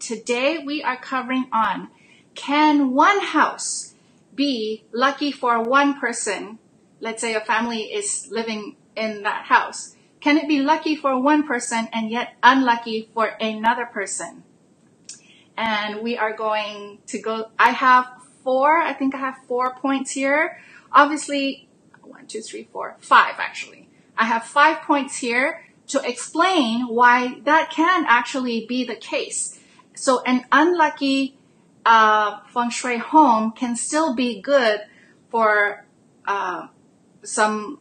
Today we are covering on, can one house be lucky for one person? Let's say a family is living in that house. Can it be lucky for one person and yet unlucky for another person? And we are going to go, I think I have 4 points here. Obviously, 1, 2, 3, 4, 5 actually. I have 5 points here to explain why that can actually be the case. So an unlucky Feng Shui home can still be good for some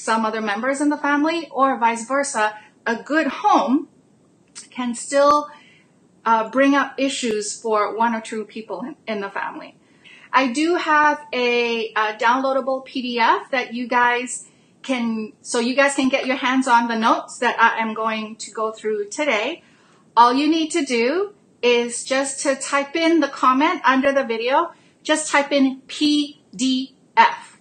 other members in the family, or vice versa. A good home can still bring up issues for 1 or 2 people in the family. I do have a downloadable PDF that you guys can get your hands on the notes that I am going to go through today. All you need to do is just to type in the comment under the video. Just type in PDF.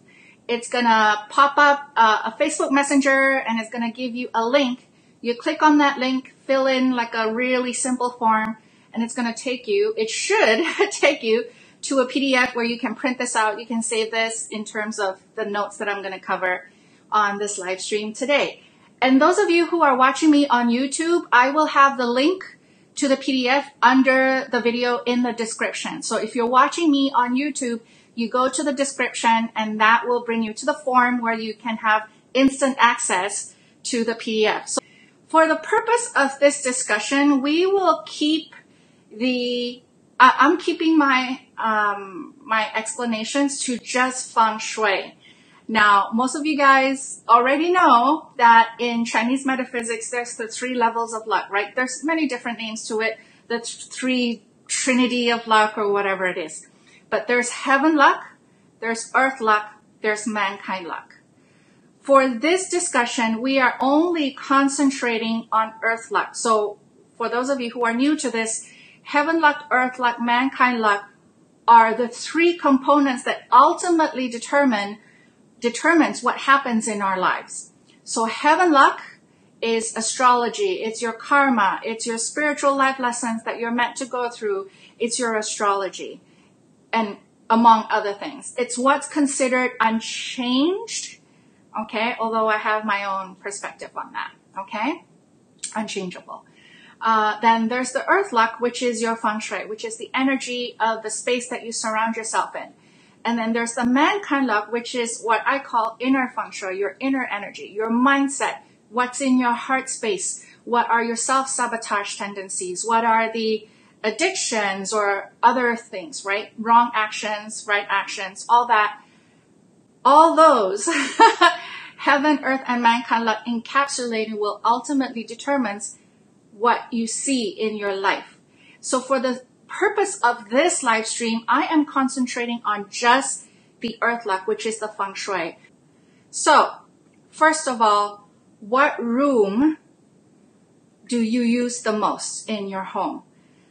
It's gonna pop up a Facebook Messenger, and it's gonna give you a link. You click on that link, fill in like a really simple form, and it's gonna take you, it should take you to a PDF where you can print this out. You can save this in terms of the notes that I'm gonna cover on this live stream today. And those of you who are watching me on YouTube, I will have the link to the PDF under the video in the description. So if you're watching me on YouTube, you go to the description and that will bring you to the form where you can have instant access to the PDF. So for the purpose of this discussion, we will keep I'm keeping my my explanations to just Feng Shui. Now, most of you guys already know that in Chinese metaphysics, there's the 3 levels of luck, right? There's many different names to it, the 3 trinity of luck or whatever it is. But there's heaven luck, there's earth luck, there's mankind luck. For this discussion, we are only concentrating on earth luck. So for those of you who are new to this, heaven luck, earth luck, mankind luck are the 3 components that ultimately determines what happens in our lives. So heaven luck is astrology. It's your karma. It's your spiritual life lessons that you're meant to go through. It's your astrology, and among other things. It's what's considered unchanged, okay? Although I have my own perspective on that, okay? Unchangeable. Then there's the earth luck, which is your Feng Shui, which is the energy of the space that you surround yourself in. And then there's the mankind luck, which is what I call inner Feng Shui, your inner energy, your mindset, what's in your heart space, what are your self-sabotage tendencies, what are the addictions or other things, right? Wrong actions, right actions, all that. All those, heaven, earth, and mankind luck encapsulated will ultimately determine what you see in your life. So for the purpose of this live stream, I am concentrating on just the earth luck, which is the Feng Shui. So, first of all, what room do you use the most in your home?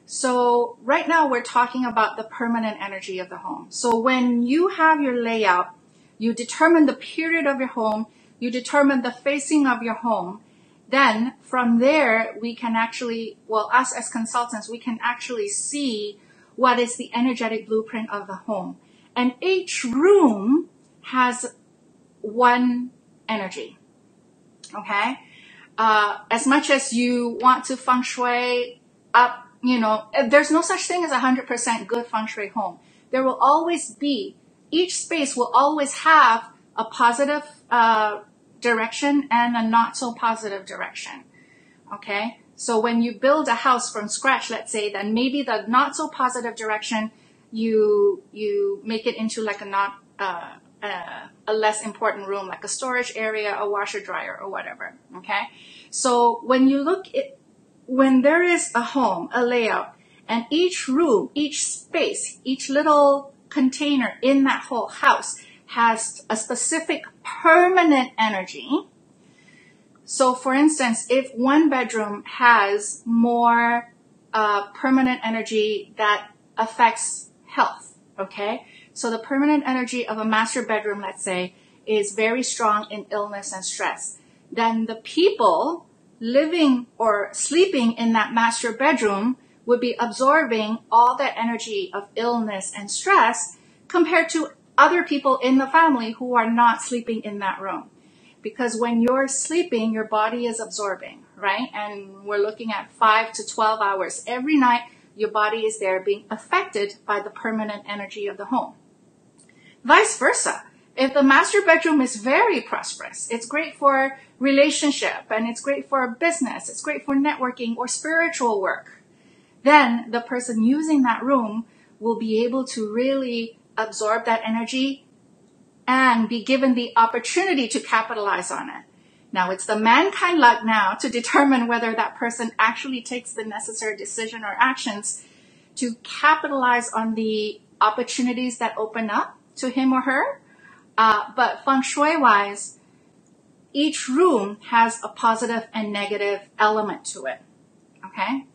So right now we're talking about the permanent energy of the home. So when you have your layout, you determine the period of your home, you determine the facing of your home. Then from there, we can actually, well, us as consultants, we can actually see what is the energetic blueprint of the home. And each room has one energy, okay? As much as you want to Feng Shui up, you know, there's no such thing as 100% good Feng Shui home. There will always be, each space will always have a positive direction and a not so positive direction. Okay, so when you build a house from scratch, let's say, then maybe the not so positive direction, you make it into like a less important room, like a storage area, a washer dryer, or whatever. Okay, so when you when there is a home, a layout, and each room, each space, each little container in that whole house has a specific permanent energy. So for instance, if one bedroom has more permanent energy that affects health, okay? So the permanent energy of a master bedroom, let's say, is very strong in illness and stress. Then the people living or sleeping in that master bedroom would be absorbing all that energy of illness and stress compared to other people in the family who are not sleeping in that room. Because when you're sleeping, your body is absorbing, right? And we're looking at 5 to 12 hours every night. Your body is there being affected by the permanent energy of the home. Vice versa. If the master bedroom is very prosperous, it's great for relationship and it's great for business, it's great for networking or spiritual work, then the person using that room will be able to really absorb that energy and be given the opportunity to capitalize on it. Now, it's the mankind luck now to determine whether that person actually takes the necessary decision or actions to capitalize on the opportunities that open up to him or her. But Feng Shui-wise, each room has a positive and negative element to it. Okay?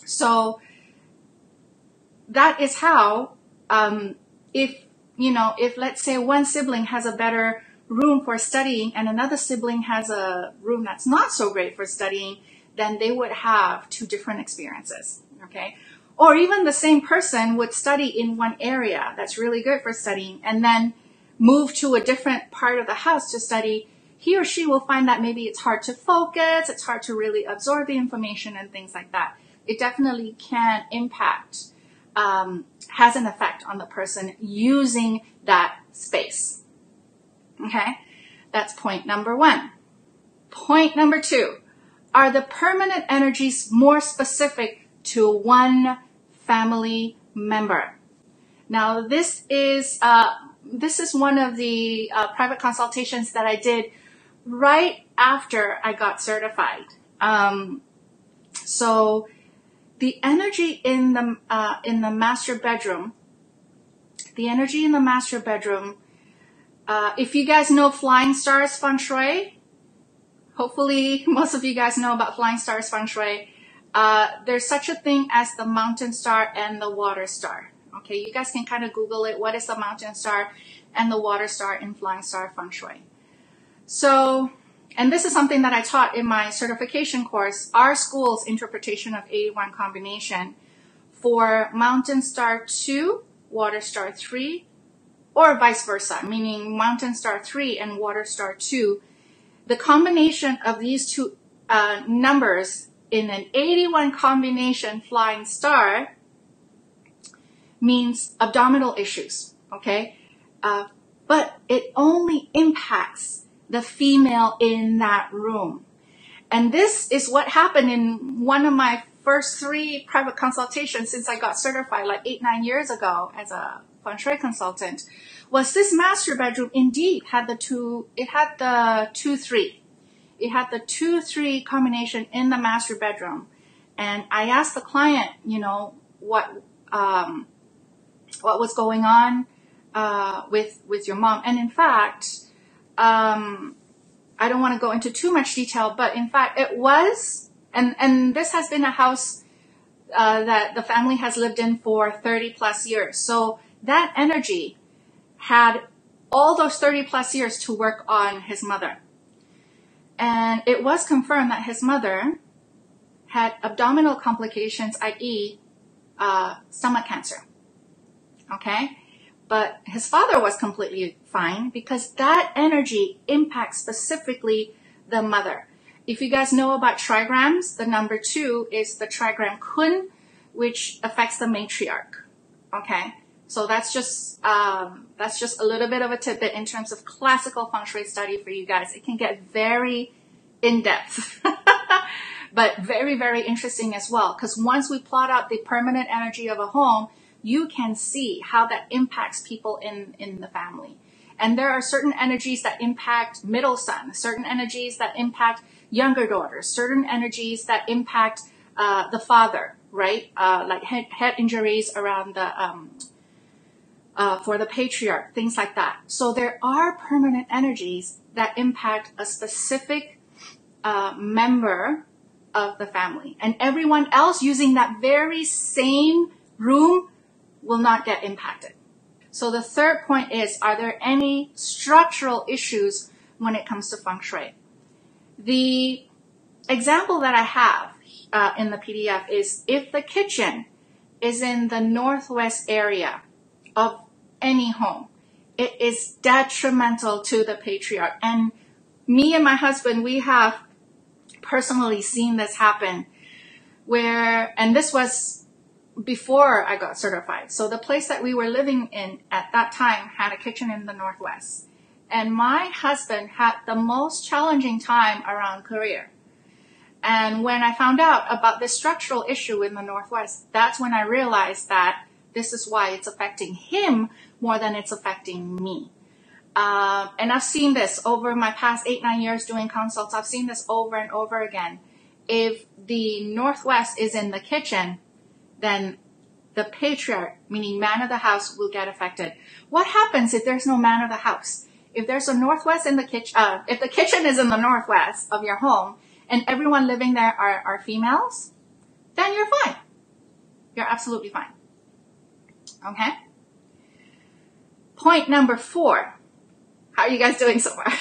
So that is how, if let's say one sibling has a better room for studying and another sibling has a room that's not so great for studying, then they would have two different experiences. Okay? Or even the same person would study in one area that's really good for studying and then move to a different part of the house to study. He or she will find that maybe it's hard to focus, it's hard to really absorb the information and things like that. It definitely can impact, has an effect on the person using that space. Okay? That's point number one. Point number two, are the permanent energies more specific to one family member? Now, this is one of the private consultations that I did right after I got certified. So the energy in the master bedroom, if you guys know Flying Stars Feng Shui, hopefully most of you guys know about Flying Stars Feng Shui. There's such a thing as the mountain star and the water star. Okay, you guys can kind of Google it. What is the mountain star and the water star in Flying Star Feng Shui? So, and this is something that I taught in my certification course, our school's interpretation of 81 combination for mountain star 2, water star 3, or vice versa, meaning mountain star 3 and water star 2. The combination of these two numbers in an 81 combination flying star means abdominal issues, okay? But it only impacts the female in that room. And this is what happened in one of my first 3 private consultations since I got certified like 8-9 years ago as a Feng Shui consultant, was this master bedroom indeed had the 2-3. It had the 2-3 combination in the master bedroom. And I asked the client, what was going on with your mom. And in fact, I don't want to go into too much detail, but in fact it was, and this has been a house that the family has lived in for 30 plus years. So that energy had all those 30 plus years to work on his mother. And it was confirmed that his mother had abdominal complications, i.e. Stomach cancer. Okay? But his father was completely fine because that energy impacts specifically the mother. If you guys know about trigrams, the number 2 is the trigram kun, which affects the matriarch. Okay? So that's just a little bit of a tidbit in terms of classical Feng Shui study for you guys. It can get very in-depth, but very, very interesting as well. Because once we plot out the permanent energy of a home, you can see how that impacts people in the family. And there are certain energies that impact middle son, certain energies that impact younger daughters, certain energies that impact the father, right? Like head injuries around the for the patriarch, things like that. So there are permanent energies that impact a specific member of the family. And everyone else using that very same room will not get impacted. So the third point is, are there any structural issues when it comes to Feng Shui? The example that I have in the PDF is if the kitchen is in the northwest area of any home, it is detrimental to the patriarch. And me and my husband, we have personally seen this happen and this was before I got certified. So the place that we were living in at that time had a kitchen in the northwest. And my husband had the most challenging time around career. And when I found out about this structural issue in the northwest, that's when I realized that this is why it's affecting him more than it's affecting me. And I've seen this over my past 8-9 years doing consults. I've seen this over and over again. If the northwest is in the kitchen, then the patriarch, meaning man of the house, will get affected. What happens if there's no man of the house? If there's a northwest in the kitchen, if the kitchen is in the northwest of your home and everyone living there are females, then you're fine. You're absolutely fine. Okay? Point number 4. How are you guys doing so far?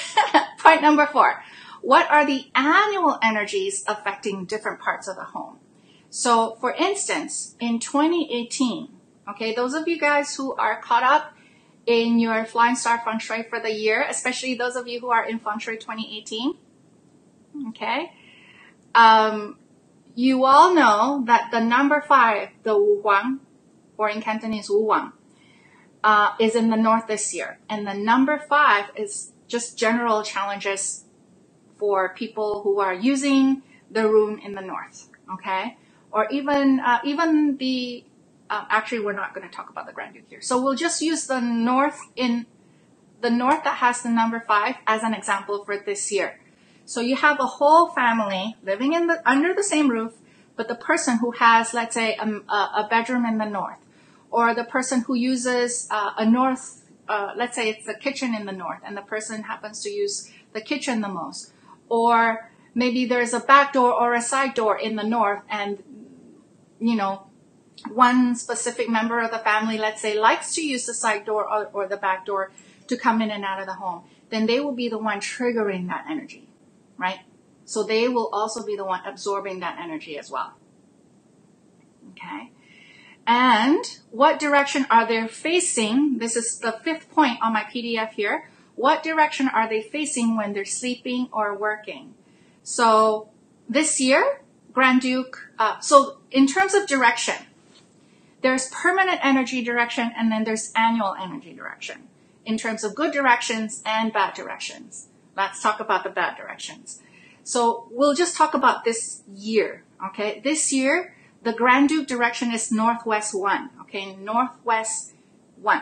Point number 4. What are the annual energies affecting different parts of the home? So, for instance, in 2018, okay, those of you guys who are caught up in your Flying Star Feng Shui for the year, especially those of you who are in Feng Shui 2018, okay, you all know that the number 5, the Wu Huang, or in Cantonese Wu Wang, is in the north this year. And the number 5 is just general challenges for people who are using the room in the north, okay? Or even the, actually we're not going to talk about the Grand Duke here. So we'll just use the north that has the number 5 as an example for this year. So you have a whole family living under the same roof, but the person who has, let's say, a bedroom in the north, or the person who uses let's say it's the kitchen in the north, and the person happens to use the kitchen the most. Or maybe there's a back door or a side door in the north, and, you know, one specific member of the family, let's say, likes to use the side door or the back door to come in and out of the home. Then they will be the one triggering that energy, right? So they will also be the one absorbing that energy as well. Okay? And what direction are they facing? This is the 5th point on my PDF here. What direction are they facing when they're sleeping or working? So this year, Grand Duke, so in terms of direction, there's permanent energy direction and then there's annual energy direction in terms of good directions and bad directions. Let's talk about the bad directions. So we'll just talk about this year, okay? This year, the Grand Duke direction is Northwest 1, okay? Northwest 1.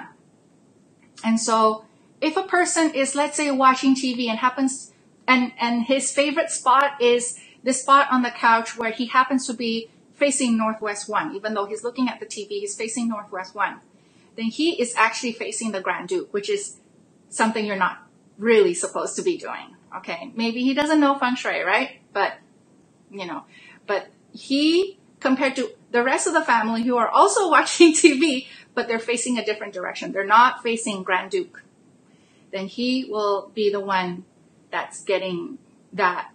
And so if a person is, let's say, watching TV and happens, and his favorite spot is the spot on the couch where he happens to be facing Northwest 1, even though he's looking at the TV, he's facing Northwest 1, then he is actually facing the Grand Duke, which is something you're not really supposed to be doing, okay? Maybe he doesn't know Feng Shui, right? But, you know, but he, compared to the rest of the family who are also watching TV, but they're facing a different direction, they're not facing Grand Duke, then he will be the one that's getting that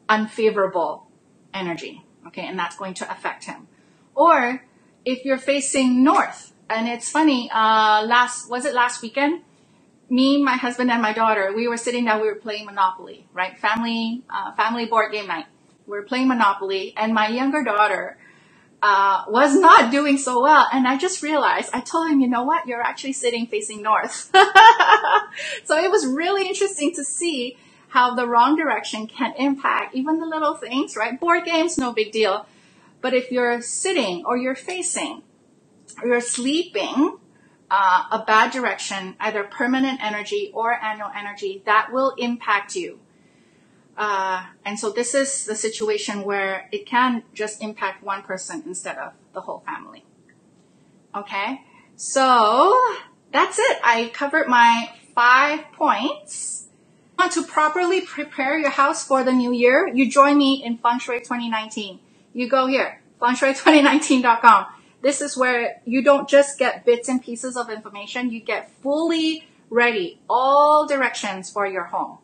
unfavorable energy, okay? And that's going to affect him. Or if you're facing north, and it's funny, was it last weekend? Me, my husband, and my daughter, we were sitting down, we were playing Monopoly, right? Family board game night. We were playing Monopoly, and my younger daughter was not doing so well. And I just realized, I told him, you know what? You're actually sitting facing north. So it was really interesting to see how the wrong direction can impact even the little things, right? Board games, no big deal. But if you're sitting or you're facing or you're sleeping a bad direction, either permanent energy or annual energy, that will impact you. And so this is the situation where it can just impact one person instead of the whole family. Okay, so that's it. I covered my 5 points. Want to properly prepare your house for the new year? You join me in Feng Shui 2019. You go here, fengshui2019.com. This is where you don't just get bits and pieces of information. You get fully ready, all directions for your home.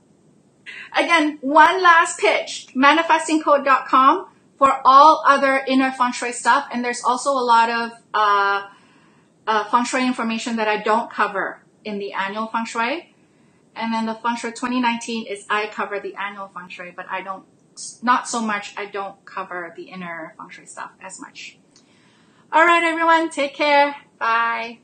Again, one last pitch, manifestingcode.com for all other inner Feng Shui stuff. And there's also a lot of Feng Shui information that I don't cover in the annual Feng Shui. And then the Feng Shui 2019 is I cover the annual Feng Shui, but I don't, not so much, I don't cover the inner Feng Shui stuff as much. All right, everyone, take care. Bye.